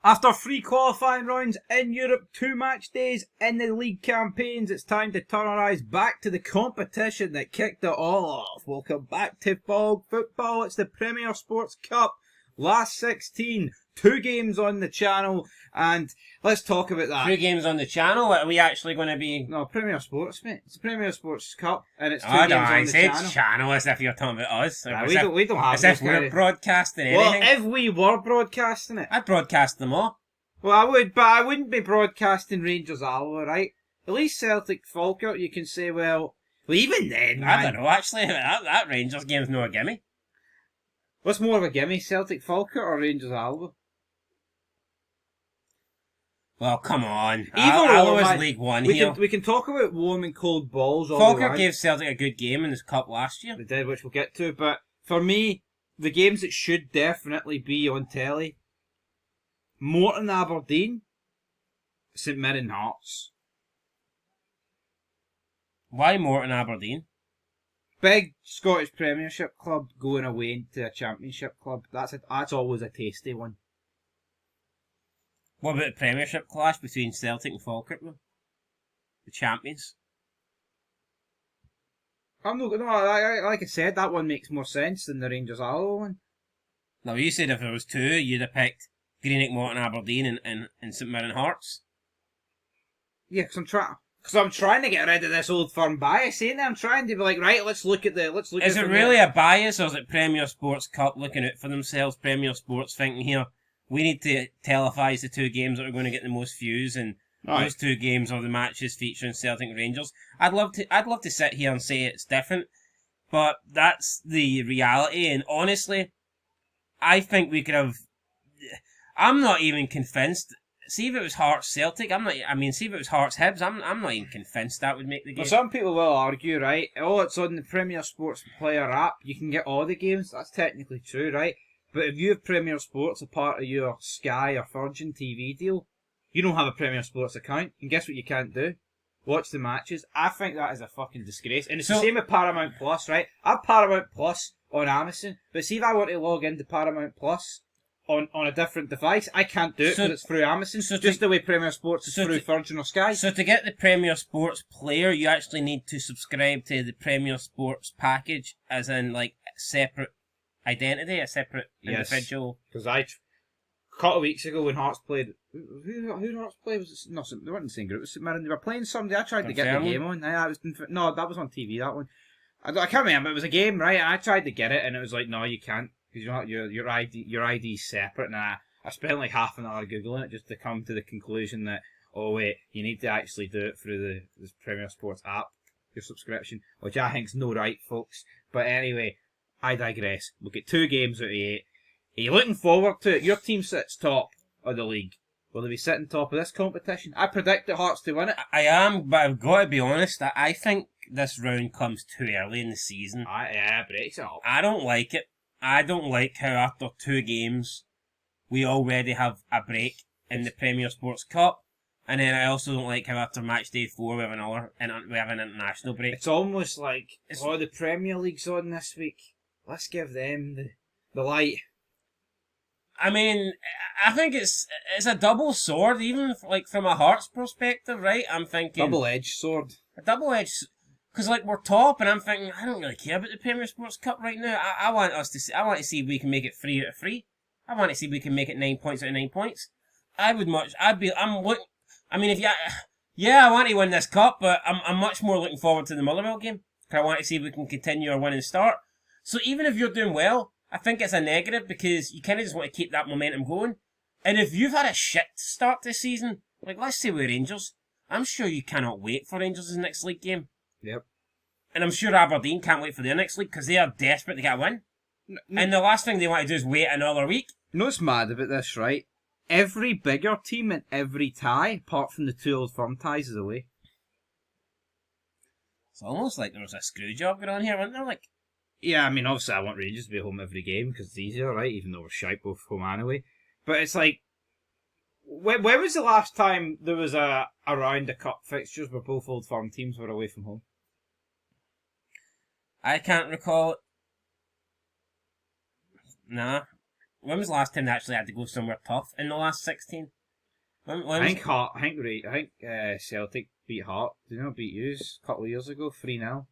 After 3 qualifying rounds in Europe, 2 match days in the league campaigns, it's time to turn our eyes back to the competition that kicked it all off. Welcome back to football. It's the Premier Sports Cup. Last 16, 2 games on the channel, and let's talk about that. 3 games on the channel? Are we actually going to be... No, Premier Sports, mate. It's the Premier Sports Cup, and it's 2 games on the channel. It's channel as if you're talking about us. We don't have as if we're broadcasting anything. Well, if we were broadcasting it... I'd broadcast them all. Well, I would, but I wouldn't be broadcasting Rangers Alloa, right? At least Celtic Falkirk, you can say, well, even then, man. I don't know, actually. That Rangers game's no a gimme. What's more of a gimme, Celtic Falkirk or Rangers Alloa? Well, come on. Alloa's League One here. We can talk about warm and cold balls all Falkirk gave Celtic a good game in this cup last year. They did, which we'll get to, but for me, the games that should definitely be on telly: Morton Aberdeen, St Mirren Hearts. Why Morton Aberdeen? Big Scottish Premiership club going away to a Championship club. That's always a tasty one. What about the Premiership clash between Celtic and Falkirk, though? The champions? Like I said, that one makes more sense than the Rangers Alloa one. No, you said if there was 2, you'd have picked Greenock, Morton, Aberdeen and St Mirren Hearts. Yeah, because I'm trying to get rid of this old firm bias, ain't I? I'm trying to be like, right, let's look at Is it really a bias, or is it Premier Sports Cup looking out for themselves? Premier Sports thinking here, we need to televise the 2 games that are going to get the most views, and those 2 games are the matches featuring Celtic and Rangers. I'd love to sit here and say it's different, but that's the reality. And honestly, I think we could have. I'm not even convinced. See if it was Hearts Celtic, see if it was Hearts Hibs, I'm not even convinced that would make the game. Well, some people will argue, right? Oh, it's on the Premier Sports Player app. You can get all the games. That's technically true, right? But if you have Premier Sports a part of your Sky or Virgin TV deal, you don't have a Premier Sports account. And guess what you can't do? Watch the matches. I think that is a fucking disgrace. And it's the same with Paramount Plus, right? I have Paramount Plus on Amazon, but see if I want to log into Paramount Plus on a different device, I can't do it because it's through Amazon. Just the way Premier Sports is through Virgin or Sky. So to get the Premier Sports player, you actually need to subscribe to the Premier Sports package, as in like separate identity, a separate individual. Because a couple of weeks ago when Hearts played, who Hearts played? Was it? No, they weren't in the same group. It was St Mirren. They were playing somebody. I tried to get the game on. That was on TV. That one. I can't remember. It was a game, right? I tried to get it, and it was like, no, you can't, because your ID's separate. And I spent like half an hour googling it just to come to the conclusion that, oh wait, you need to actually do it through the Premier Sports app, your subscription, which I think's no right, folks. But anyway, I digress. We'll get 2 games out of 8. Are you looking forward to it? Your team sits top of the league. Will they be sitting top of this competition? I predict the Hearts to win it. I am, but I've got to be honest. I think this round comes too early in the season. Breaks it up. I don't like it. I don't like how after 2 games we already have a break in the Premier Sports Cup. And then I also don't like how after match day 4 we have an international break. It's almost like, the Premier League's on this week. Let's give them the light. I mean, I think it's a double sword, even like from a Hearts perspective, right? I'm thinking double-edged sword. A double-edged, because like we're top, and I'm thinking I don't really care about the Premier Sports Cup right now. I want to see if we can make it 3 out of 3. I want to see if we can make it 9 points out of 9 points. I want to win this cup, but I'm much more looking forward to the Motherwell game. Because I want to see if we can continue our winning start. So even if you're doing well, I think it's a negative because you kind of just want to keep that momentum going. And if you've had a shit start this season, like let's say with Rangers, I'm sure you cannot wait for Rangers' next league game. Yep. And I'm sure Aberdeen can't wait for their next league because they are desperate to get a win. And the last thing they want to do is wait another week. You know what's mad about this, right? Every bigger team and every tie, apart from the 2 old firm ties, is away. It's almost like there was a screw job going on here, wasn't there? Like, yeah, I mean, obviously I want Rangers to be home every game because it's easier, right? Even though we're shite both home and away. But it's like, when was the last time there was a round of cup fixtures where both old firm teams were away from home? I can't recall it. Nah. when was the last time they actually had to go somewhere tough in the last 16? I think Celtic beat Heart. Did they not beat you a couple of years ago? 3-0.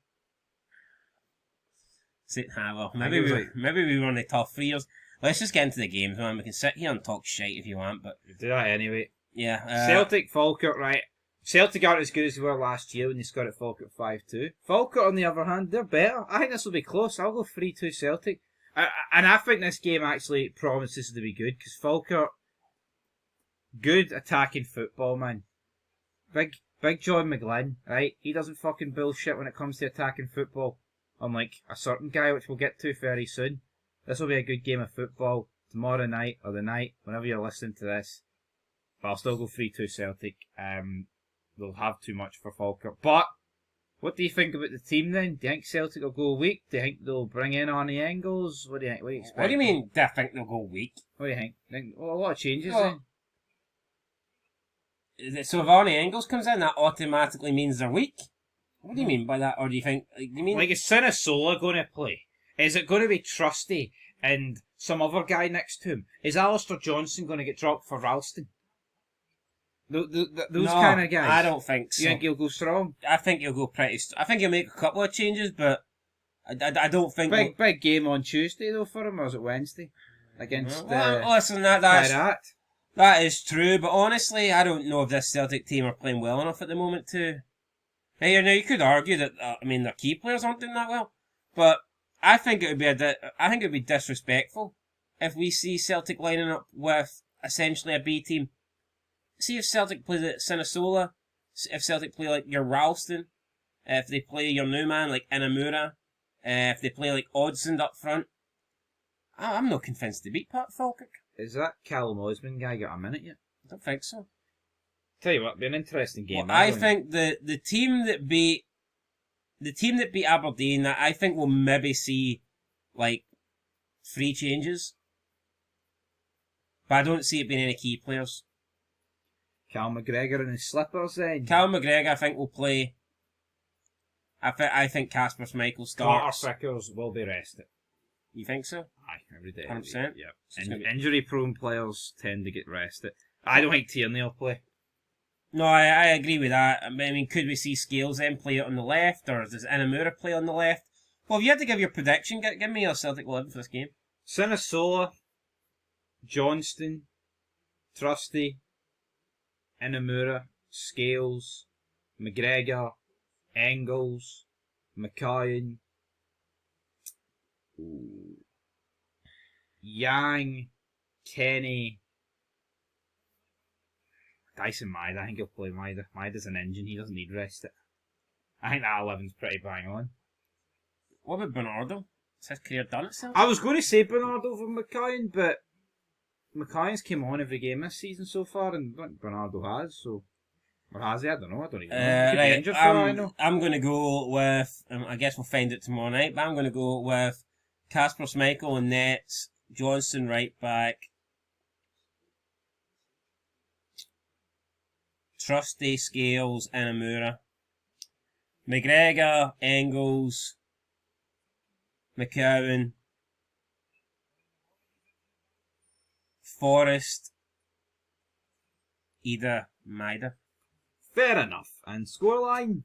Maybe we were on the tough 3 years. Let's just get into the games, man. We can sit here and talk shite if you want, but do that anyway. Yeah. Celtic, Falkirk, right? Celtic aren't as good as they were last year when they scored at Falkirk 5-2. Falkirk, on the other hand, they're better. I think this will be close. I'll go 3-2 Celtic. And I think this game actually promises to be good, because Falkirk, good attacking football, man. Big John McGlynn, right? He doesn't fucking bullshit when it comes to attacking football. Unlike a certain guy, which we'll get to very soon. This will be a good game of football tomorrow night, or the night, whenever you're listening to this. But I'll still go 3-2 Celtic. They'll have too much for Falkirk. But, what do you think about the team then? Do you think Celtic will go weak? Do you think they'll bring in Arnie Engels? What do you expect? What do you mean, do I think they'll go weak? What do you think? Well, a lot of changes then. So if Arnie Engels comes in, that automatically means they're weak? What do you mean by that? Or do you think... is Sinisola going to play? Is it going to be Trusty and some other guy next to him? Is Alistair Johnstone going to get dropped for Ralston? Those kind of guys? I don't think so. You think he'll go strong? I think he'll go pretty... I think he'll make a couple of changes, but I don't think... Big game on Tuesday, though, for him, or was it Wednesday? Against... listen, that is true, but honestly, I don't know if this Celtic team are playing well enough at the moment to... Now, you could argue that, their key players aren't doing that well, but I think it would be disrespectful if we see Celtic lining up with essentially a B team. See if Celtic play the Sinisola, if Celtic play like your Ralston, if they play your new man like Inamura, if they play like Odsund up front. I'm not convinced to beat Falkirk. Is that Callum Osman guy got a minute yet? I don't think so. Tell you what, it'll be an interesting game. Well, I think the team that beat Aberdeen, that I think will maybe see like 3 changes, but I don't see it being any key players. Cal McGregor in his slippers then. Cal McGregor, I think, will play. I think Kasper Schmeichel starts. Carter Vickers will be rested. You think so? Aye, every day. 100%? Yeah. Injury-prone players tend to get rested. I don't think Tierney will play. No, I agree with that. I mean, could we see Scales then play it on the left, or does Inamura play on the left? Well, if you had to give your prediction, give me your Celtic 11 for this game. Sinisola, Johnston, Trusty, Inamura, Scales, McGregor, Engels, McCoyan, Yang, Kenny, Dyson Maeda. I think he'll play Maeda. Maeda's an engine, he doesn't need rest. I think that 11's pretty bang on. What about Bernardo? Is his career done itself? I was going to say Bernardo for McCoyan, but McCoyan's came on every game this season so far, and Bernardo has, so... Or has he? I don't know. I don't even know. Right, injured for all I know. I'm going to go with... I guess we'll find it tomorrow night, but I'm going to go with Kasper Schmeichel in nets, Johnstone right back, Trusty, Scales, Inamura, McGregor, Engels, McCowan, Forrest, Ida, Maeda. Fair enough. And scoreline?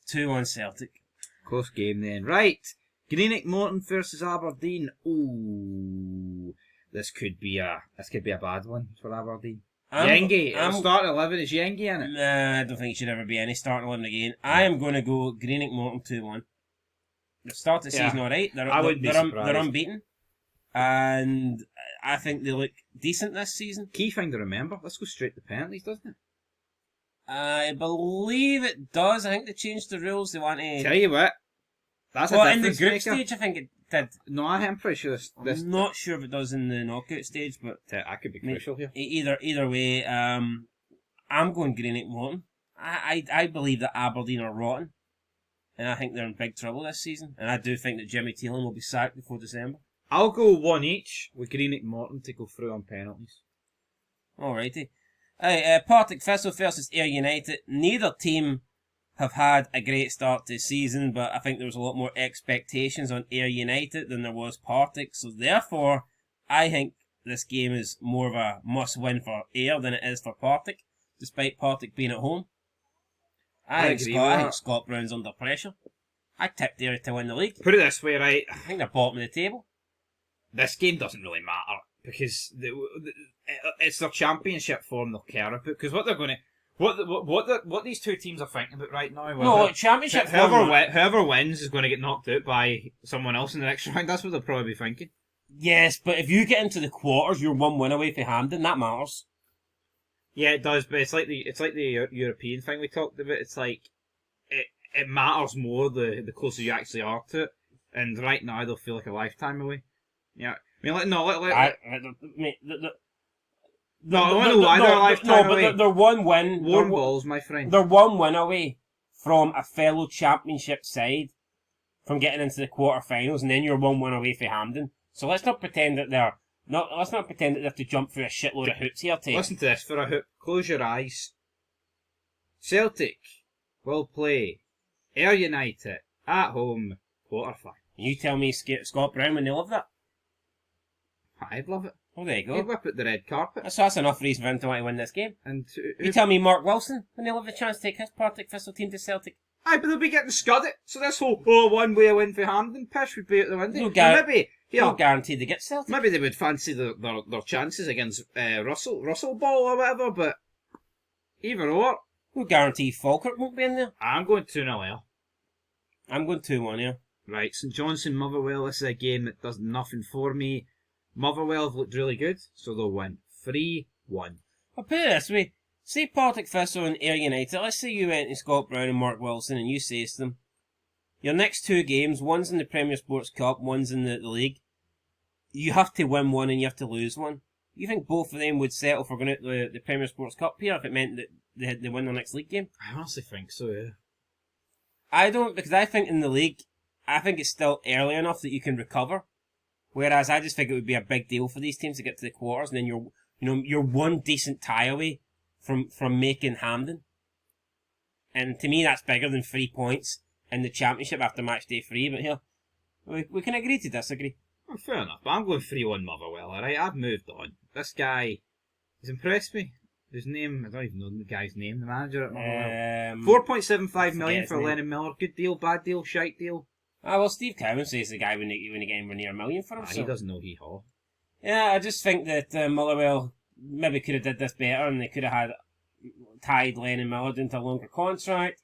2-1 Celtic. Close game then. Right. Greenock Morton versus Aberdeen. Ooh. This could be a bad one for Aberdeen. Yengi. It'll start at 11. Is Yengi in it? Nah, I don't think it should ever be any starting 11 again. I am going to go Greenock Morton 2-1. They start the season alright. They're unbeaten. And I think they look decent this season. Key thing to remember, let's go straight to penalties, doesn't it? I believe it does. I think they changed the rules. They want to... Tell you what, that's in the group stage, I think it did. No, I'm pretty sure I'm not sure if it does in the knockout stage, but... That could be crucial here. Either way, I'm going Greenock Morton. I believe that Aberdeen are rotten, and I think they're in big trouble this season, and I do think that Jimmy Teelan will be sacked before December. I'll go 1 each with Greenock Morton to go through on penalties. Alrighty. Partick Thistle versus Ayr United. Neither team have had a great start to the season, but I think there was a lot more expectations on Ayr United than there was Partick, so therefore I think this game is more of a must-win for Ayr than it is for Partick, despite Partick being at home. I think Scott Brown's under pressure. I tipped Ayr to win the league. Put it this way, right? I think they're bottom of the table. This game doesn't really matter because it's their championship form they'll care about. Because what they're going to, what these two teams are thinking about right now. No, championship form. Whoever wins is going to get knocked out by someone else in the next round. That's what they'll probably be thinking. Yes, but if you get into the quarters, you're 1 win away from Hampden. That matters. Yeah, it does, but it's like the European thing we talked about. It's like it matters more the closer you actually are to it. And right now they'll feel like a lifetime away. Yeah, I mean, they're 1 win. Warm balls, my friend. They're 1 win away from a fellow championship side from getting into the quarterfinals, and then you're 1 win away from Hampden. So let's not pretend that let's not pretend that they have to jump through a shitload of hoops here. Listen to this for a hoop. Close your eyes. Celtic will play Ayr United at home quarter-final. You tell me Scott Brown when they love that? I'd love it. Oh, there you go. He'd whip out the red carpet. So that's enough reason for him to want to win this game. And you tell me Mark Wilson when they'll have the chance to take his Partick Thistle team to Celtic. Aye, but they'll be getting scudded. So this whole 1 way win for Hampden pish would be out the window. No guarantee they get Celtic. Maybe they would fancy their chances against Russell Ball or whatever, but either or. No guarantee Falkirk won't be in there. I'm going 2-0 Ayr. I'm going 2-1 here. Right, St Johnstone, Motherwell, this is a game that does nothing for me. Motherwell have looked really good, so they'll win. 3-1. I'll put it this way. Say Partick Thistle and Ayr United, let's say you went to Scott Brown and Mark Wilson and you say to them, your next 2 games, one's in the Premier Sports Cup, one's in the league, you have to win one and you have to lose one. You think both of them would settle for going out the Premier Sports Cup here if it meant that they win their next league game? I honestly think so, yeah. I don't, because I think in the league, I think it's still early enough that you can recover. Whereas I just think it would be a big deal for these teams to get to the quarters, and then you're one decent tie away from making Hampden. And to me, that's bigger than 3 points in the championship after match day 3. But here, we can agree to disagree. Well, fair enough, but I'm going 3-1 Motherwell, alright? I've moved on. This guy has impressed me. His name, I don't even know the guy's name, the manager at Motherwell. 4.75 million for Lennon Miller. Good deal, bad deal, shite deal. Well, Steve Cowan says the guy wouldn't get anywhere near $1 million for him. He doesn't know hee-haw. Yeah, I just think that Motherwell maybe could have did this better, and they could have tied Lennon Miller into a longer contract.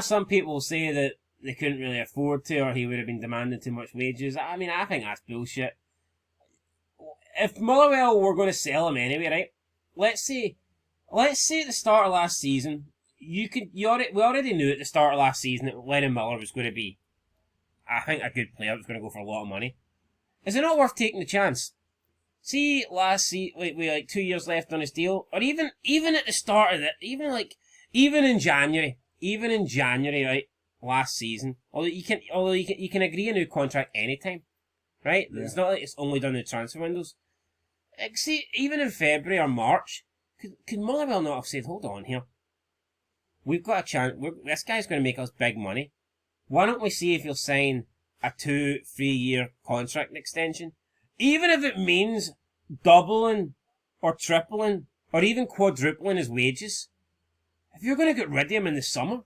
Some people say that they couldn't really afford to, or he would have been demanding too much wages. I mean, I think that's bullshit. If Motherwell were going to sell him anyway, right? Let's say at the start of last season, we already knew at the start of last season that Lennon Miller was going to be, I think, a good player. Was going to go for a lot of money. Is it not worth taking the chance? See, last season, with like 2 years left on his deal, or even at the start of it, even in January, right, last season. Although you can agree a new contract anytime, right? Yeah. It's not like it's only done in transfer windows. See, even in February or March, could Motherwell not have said, "Hold on here, we've got a chance. This guy's going to make us big money. Why don't we see if he'll sign a 2-3 year contract extension? Even if it means doubling or tripling or even quadrupling his wages. If you're going to get rid of him in the summer,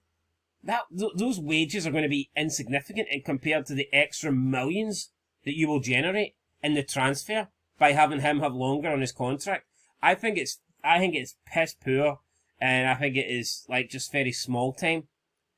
those wages are going to be insignificant and compared to the extra millions that you will generate in the transfer by having him have longer on his contract. I think it's piss poor, and I think it is like just very small time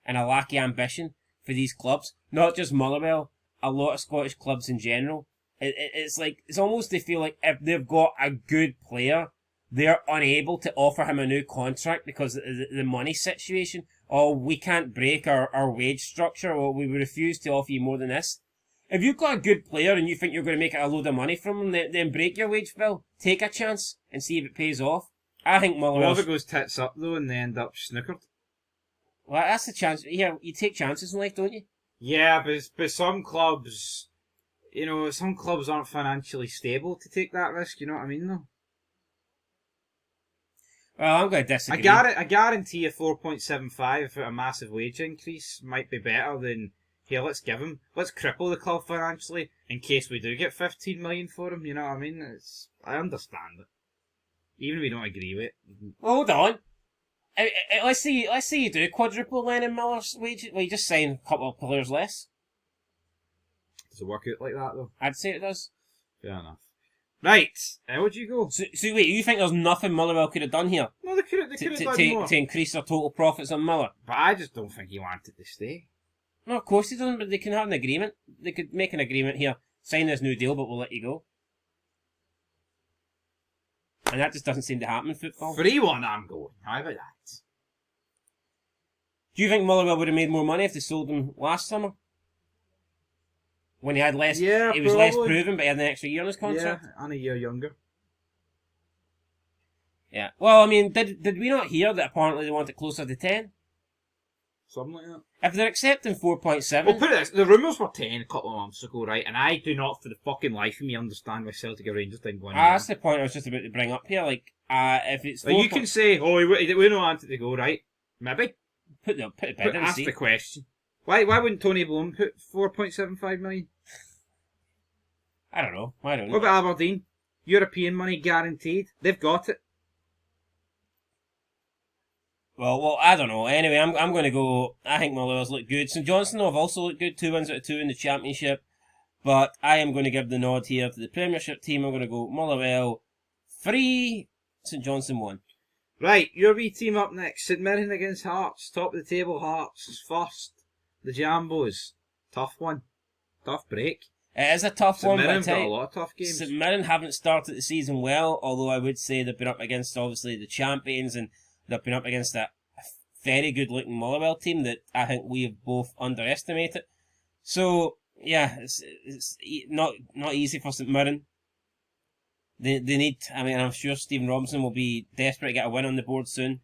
and a lack of ambition for these clubs, not just Motherwell, a lot of Scottish clubs in general. It's almost they feel like if they've got a good player, they're unable to offer him a new contract because of the money situation. Oh, we can't break our wage structure, or we refuse to offer you more than this. If you've got a good player and you think you're going to make a load of money from him, then break your wage bill, take a chance, and see if it pays off. I think Motherwell... Well, if it goes tits up, though, and they end up snookered. Well, that's the chance. Yeah, you take chances in life, don't you? Yeah, but some clubs, some clubs aren't financially stable to take that risk, you know what I mean, though? Well, I'm going to disagree. I guarantee a 4.75 without a massive wage increase might be better than, here, let's cripple the club financially in case we do get 15 million for him, you know what I mean? I understand it. Even if we don't agree with it. Well, hold on. Let's see you do quadruple Lennon Miller's wage. Well, you just sign a couple of players less. Does it work out like that, though? I'd say it does. Fair enough. Right, where'd you go? So wait, you think there's nothing Motherwell could have done here? No, they could have done more. To increase their total profits on Miller? But I just don't think he wanted to stay. No, of course he doesn't, but they can have an agreement. They could make an agreement here, sign this new deal, but we'll let you go. And that just doesn't seem to happen in football. 3-1, I'm going. How about that? Do you think Motherwell would have made more money if they sold him last summer? When he had less, yeah, he was less proven, but he had an extra year on his contract. Yeah, and a year younger. Yeah. Well, I mean, did we not hear that apparently they want it closer to 10? Something like that. If they're accepting 4.7... Well, put it this, the rumours were 10 a couple of months ago, right? And I do not, for the fucking life of me, understand why Celtic or Rangers didn't go in. That's the point I was just about to bring up here. Like, if it's... Like, you can say, oh, we don't want it to go, right? Maybe. Put a bid in and ask see. the question. Why wouldn't Tony Bloom put 4.75 million? I don't know. I don't know. What about Aberdeen? European money guaranteed. They've got it. Well, I don't know. Anyway, I'm going to go. I think Motherwell's looked good. St Johnstone have also looked good. 2 wins out of 2 in the Championship. But I am going to give the nod here to the Premiership team. I'm going to go Motherwell 3, St Johnstone 1. Right, your wee team up next. St Mirren against Hearts. Top of the table, Hearts first. The Jambos. Tough one. Tough break. It is a tough one. St Mirren got a lot of tough games. St Mirren haven't started the season well, although I would say they've been up against, obviously, the champions, and they've been up against a very good-looking Motherwell team that I think we have both underestimated. So, yeah, it's not easy for St Mirren. They need, I mean, I'm sure Stephen Robinson will be desperate to get a win on the board soon.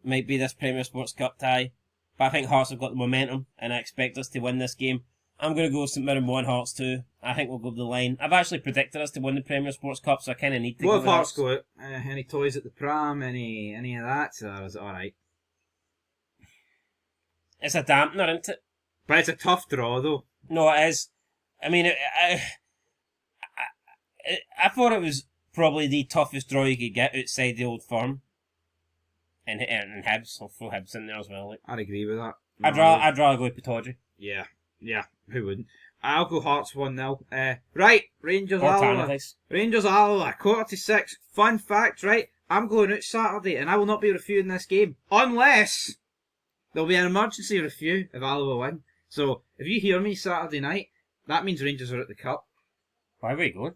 Might be this Premier Sports Cup tie. But I think Hearts have got the momentum, and I expect us to win this game. I'm going to go St Mirren 1, Hearts 2. I think we'll go the line. I've actually predicted us to win the Premier Sports Cup, so I kind of need to go with Hearts. Go out? Any toys at the pram? Any of that? Or is it alright? It's a dampener, isn't it? But it's a tough draw, though. No, it is. I mean, I thought it was probably the toughest draw you could get outside the Old Firm. And Hibs. I'll throw Hibs in there as well. Like. I'd agree with that. I'd rather go with Pittodrie. Yeah, who wouldn't? I'll go Hearts 1-0. Right, Rangers Alloa. Rangers Alloa, 5:45. Fun fact, right? I'm going out Saturday and I will not be reviewing this game. Unless there'll be an emergency review if Alloa win. So, if you hear me Saturday night, that means Rangers are at the Cup. Why are we going?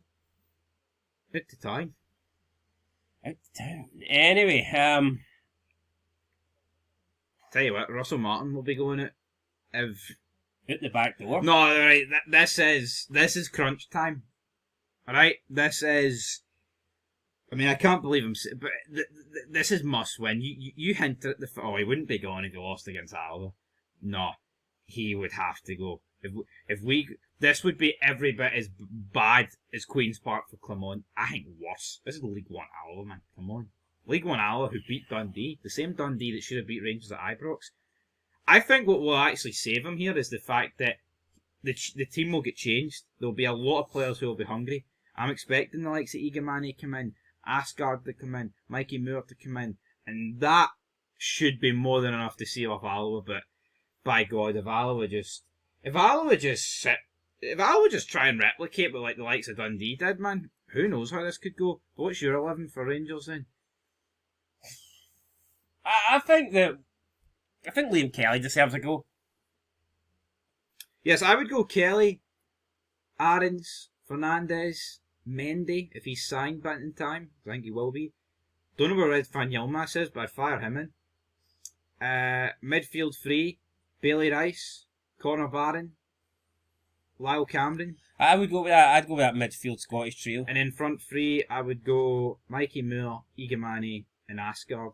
Out to time. Anyway, tell you what, Russell Morton will be going out if... Out the back door? No, right, this is crunch time. Alright, this is... I mean, I can't believe him, but this is must win. You hinted at the... Oh, he wouldn't be going if he lost against Alloa. No, he would have to go. If we... This would be every bit as bad as Queen's Park for Clermont. I think worse. This is League One Alloa, man. Come on. League One Alloa who beat Dundee. The same Dundee that should have beat Rangers at Ibrox. I think what will actually save him here is the fact that the team will get changed. There'll be a lot of players who will be hungry. I'm expecting the likes of Igamani to come in, Asgard to come in, Mikey Moore to come in, and that should be more than enough to seal off Alloa. But by God, if Alloa just try and replicate what like the likes of Dundee did, man, who knows how this could go? What's your 11 for Rangers then? I think Liam Kelly deserves a go. Yes, I would go Kelly, Aarons, Fernandez, Mendy, if he's signed back in time. I think he will be. Don't know where Red Van Yilmaz is, but I'd fire him in. Midfield 3, Bailey Rice, Connor Barron, Lyle Cameron. I would go with that. I'd go with that midfield Scottish trio. And in front 3, I would go Mikey Moore, Igamani, and Asgard.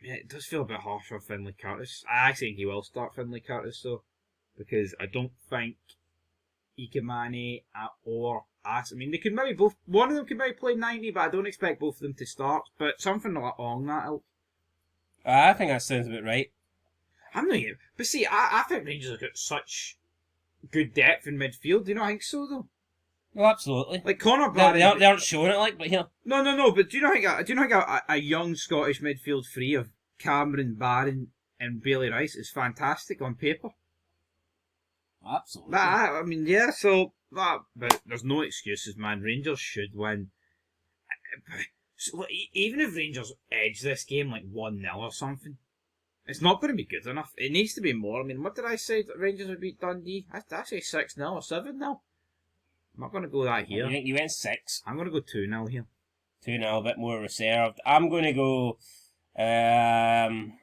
I mean, it does feel a bit harsh for Finlay Curtis. I actually think he will start Finlay Curtis though, because I don't think Igamani or ass. I mean, they could maybe both. One of them could maybe play 90, but I don't expect both of them to start. But something along that ilk. I think that sounds about right. I'm not even. But see, I think Rangers have got such good depth in midfield. Do you not think so, though? Well, absolutely. Like Connor Barry. They aren't showing it, like, but here. No. But do you not think a young Scottish midfield three of Cameron, Barron, and Bailey Rice is fantastic on paper? Absolutely. I mean, yeah. So, but there's no excuses, man. Rangers should win. So, even if Rangers edge this game like 1-0 or something, it's not going to be good enough. It needs to be more. I mean, what did I say? That Rangers would beat Dundee? I say 6-0 or 7-0. I'm not going to go that here. You think you went 6? I'm going to go 2-0 here. 2-0, a bit more reserved. I'm going to go 3-1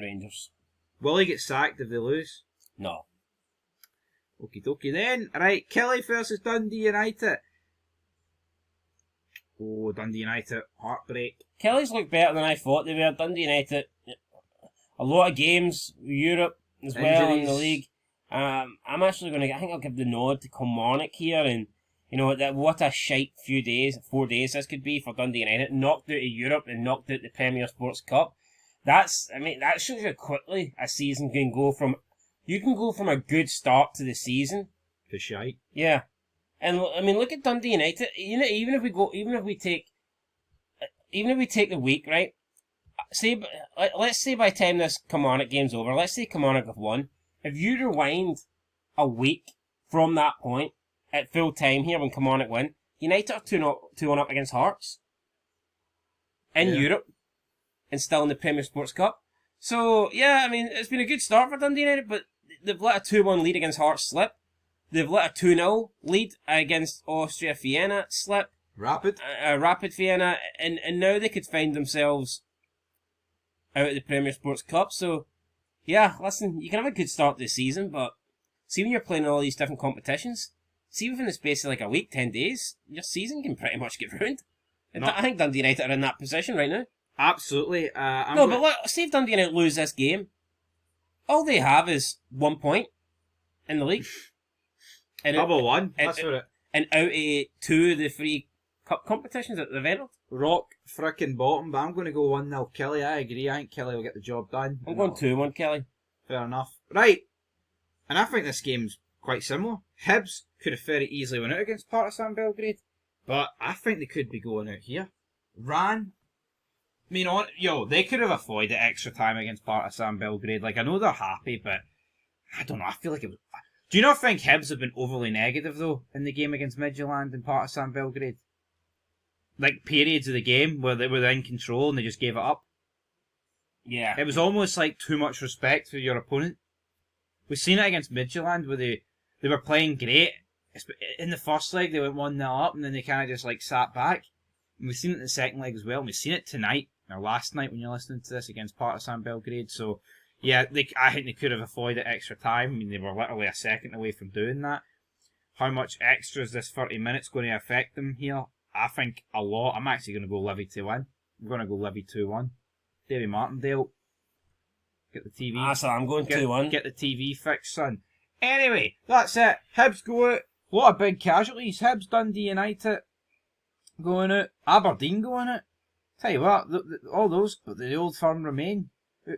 Rangers. Will he get sacked if they lose? No. Okie dokie then. Right, Kelly versus Dundee United. Oh, Dundee United, heartbreak. Kelly's looked better than I thought they were. Dundee United, a lot of games, Europe as well in the league. I'm actually going to, I think I'll give the nod to Kilmarnock here, and you know what a shite 4 days this could be for Dundee United. Knocked out of Europe and knocked out the Premier Sports Cup. That shows you how quickly a season can go from. You can go from a good start to the season to shite. Yeah, and I mean, look at Dundee United. You know, even if we take the week, right? Let's say by the time this Kilmarnock game's over, let's say Kilmarnock have won. If you rewind a week from that point at full time here when Kilmarnock win, United are 2-1 up against Hearts in Europe and still in the Premier Sports Cup. So yeah, I mean, it's been a good start for Dundee United, but they've let a 2-1 lead against Hearts slip. They've let a 2-0 lead against Austria Vienna slip. Rapid Vienna, and now they could find themselves out of the Premier Sports Cup. So, yeah, listen, you can have a good start to the season, but see when you're playing all these different competitions, see within the space of like a week, 10 days, your season can pretty much get ruined. I think Dundee United are in that position right now. Absolutely. But look, see if Dundee United lose this game, all they have is 1 point in the league. Double one. That's for it. And out of 2 of the 3 cup competitions that they've entered. Rock frickin' bottom, but I'm going to go 1-0 Kelly. I agree. I think Kelly will get the job done. I'm going 2-1 Kelly. Fair enough. Right. And I think this game's quite similar. Hibs could have very easily went out against Partizan Belgrade, but I think they could be going out here. Ran. I mean, they could have avoided extra time against Partizan Belgrade. Like, I know they're happy, but I don't know. I feel like it was. Do you not think Hibs have been overly negative, though, in the game against Midtjylland and Partizan Belgrade? Like, periods of the game where they were in control and they just gave it up? Yeah. It was almost like too much respect for your opponent. We've seen it against Midtjylland where they were playing great. In the first leg, they went 1-0 up and then they kind of just, like, sat back. And we've seen it in the second leg as well. And we've seen it tonight, or last night when you're listening to this, against Partizan Belgrade. So, yeah, I think they could have avoided extra time. I mean, they were literally a second away from doing that. How much extra is this 30 minutes going to affect them here? I think a lot. I'm actually going to go Livy to win. I'm going to go Livy 2-1. Davy Martindale. Get the TV. So I'm going 2-1. Get the TV fixed, son. Anyway, that's it. Hibs go out. What a big casualties. Hibs, Dundee United going out. Aberdeen going out. Tell you what, all those, but the old firm remain.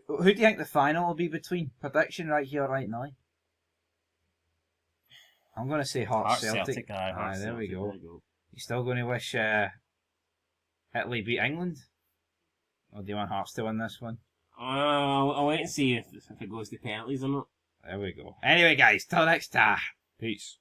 Who do you think the final will be between? Prediction right here, right now. I'm going to say Hearts Celtic. There we go. You still going to wish Italy beat England? Or do you want Hearts to win this one? I'll wait and see if it goes to penalties or not. There we go. Anyway, guys, till next time. Peace.